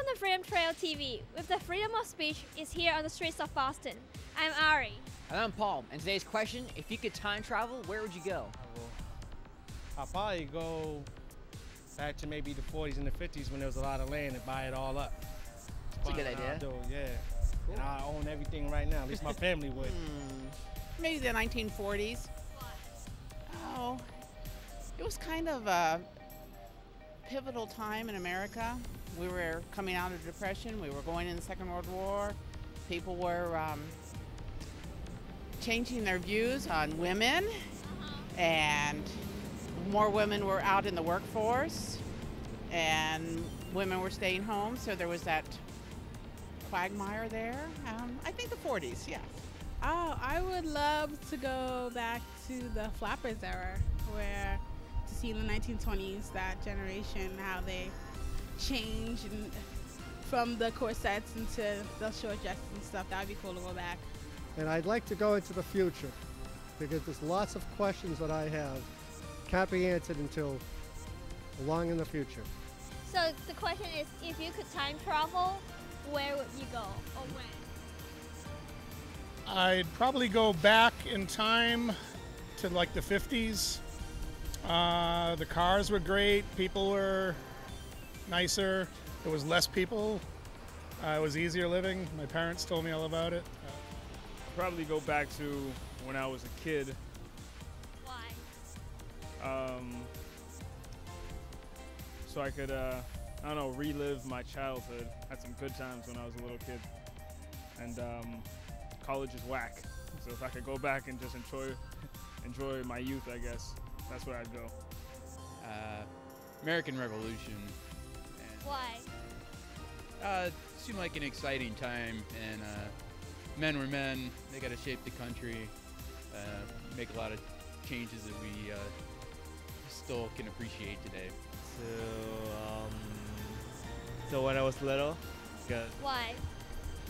Welcome to Freedom Trail TV, with the freedom of speech is here on the streets of Boston. I'm Ari. And I'm Paul, and today's question, if you could time travel, where would you go? I'll probably go back to maybe the 40s and the 50s when there was a lot of land and buy it all up. That's a good idea. Yeah. Cool. And I own everything right now, at least my family would. Maybe the 1940s. Oh, it was kind of a pivotal time in America. We were coming out of depression. We were going in the Second World War. People were changing their views on women, and more women were out in the workforce, and women were staying home. So there was that quagmire there. I think the 40s, yes. Oh, I would love to go back to the flappers era, where to see in the 1920s, that generation, how they changed and from the corsets into the short dresses and stuff. That would be cool to go back. And I'd like to go into the future because there's lots of questions that I have can't be answered until long in the future. So the question is, if you could time travel, where would you go or when? I'd probably go back in time to like the 50s. The cars were great, people were nicer, there was less people, it was easier living. My parents told me all about it. Probably go back to when I was a kid. Why? So I could, I don't know, relive my childhood. Had some good times when I was a little kid. And college is whack. So if I could go back and just enjoy my youth, I guess, that's where I'd go. American Revolution. Why? It seemed like an exciting time, and men were men. They got to shape the country, make a lot of changes that we still can appreciate today. So when I was little, Why?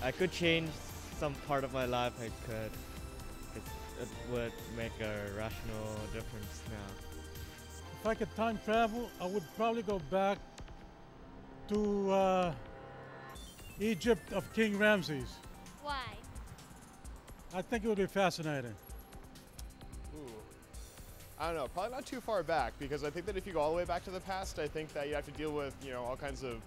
I could change some part of my life. I could. It would make a rational difference now. If I could time travel, I would probably go back to Egypt of King Ramses. Why? I think it would be fascinating. Ooh. I don't know, probably not too far back, because I think that if you go all the way back to the past, I think that you have to deal with, all kinds of,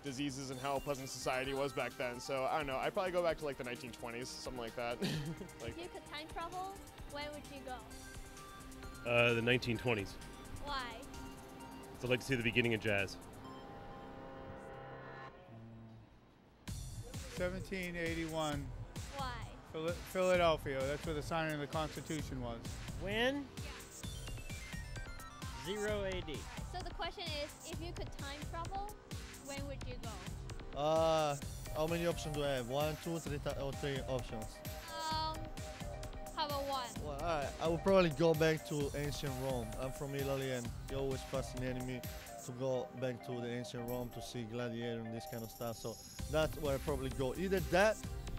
diseases and how pleasant society was back then. So I don't know, I'd probably go back to like the 1920s, something like that. If you could time travel, where would you go? The 1920s. Why? So I'd like to see the beginning of jazz. 1781. Why? Philadelphia. That's where the signing of the Constitution was. When? 0 AD. So the question is, if you could time travel, when would you go? How many options do I have? 1, 2, 3, or 3 options? How about one? Well, I would probably go back to ancient Rome. I'm from Italy, and it always fascinated me to go back to the ancient Rome to see gladiator and this kind of stuff. So that's where I probably go. Either that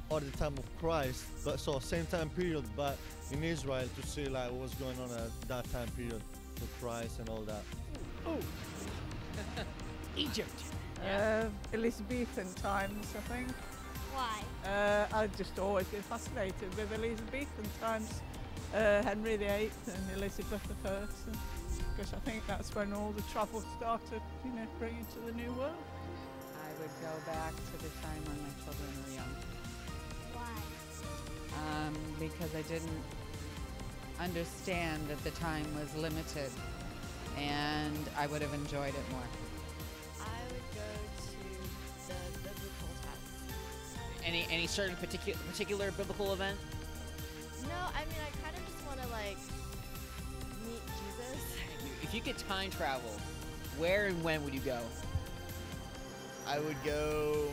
or the time of Christ, but so same time period, but in Israel to see like what was going on at that time period with Christ and all that. Oh, Egypt. Elizabethan times, I think. Why? I've just always been fascinated with Elizabethan times, Henry VIII and Elizabeth I, because I think that's when all the travel started, bringing to the New World. I would go back to the time when my children were young. Why? Because I didn't understand that the time was limited, and I would have enjoyed it more. I would go to the biblical times. Any certain particular biblical event? No, I mean, I kind of just want to meet Jesus. If you could time travel, where and when would you go? I would go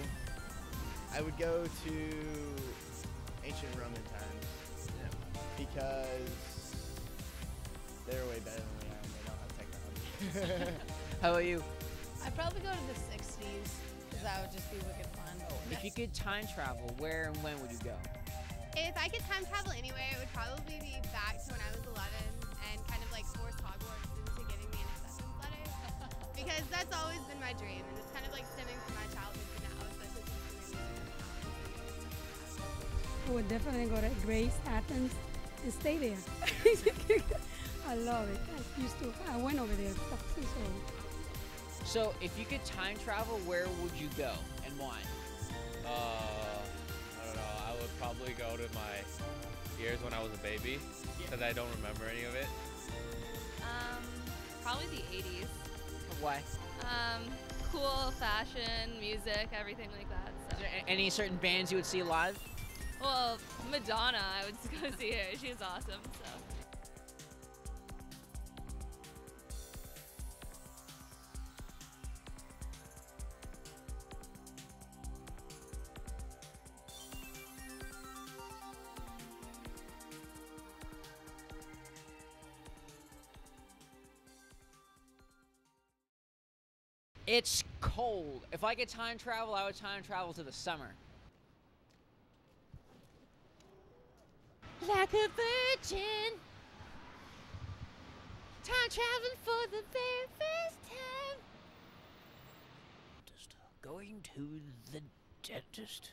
to ancient Roman times. Yeah. Because they're way better than we are and they don't have technology. How about you? I'd probably go to the 60s, because that would just be wicked fun. If you could time travel, where and when would you go? If I could time travel anywhere, it would probably be back to when I was 11 and kind of force Hogwarts into giving me an acceptance letter. Because because that's always been my dream, and it's kind of like stemming from my childhood to now, especially since the I would definitely go to Grace, Athens, and stay there. I love it. I went over there. So, if you could time travel, where would you go and why? I don't know. I would probably go to my years when I was a baby, because I don't remember any of it. Probably the 80s. Why? Cool fashion, music, everything like that. So. Is there any certain bands you would see live? Well, Madonna, I would go see her. She's awesome. So. It's cold. If I could time travel, I would time travel to the summer. Like a virgin, time traveling for the very first time. Going to the dentist.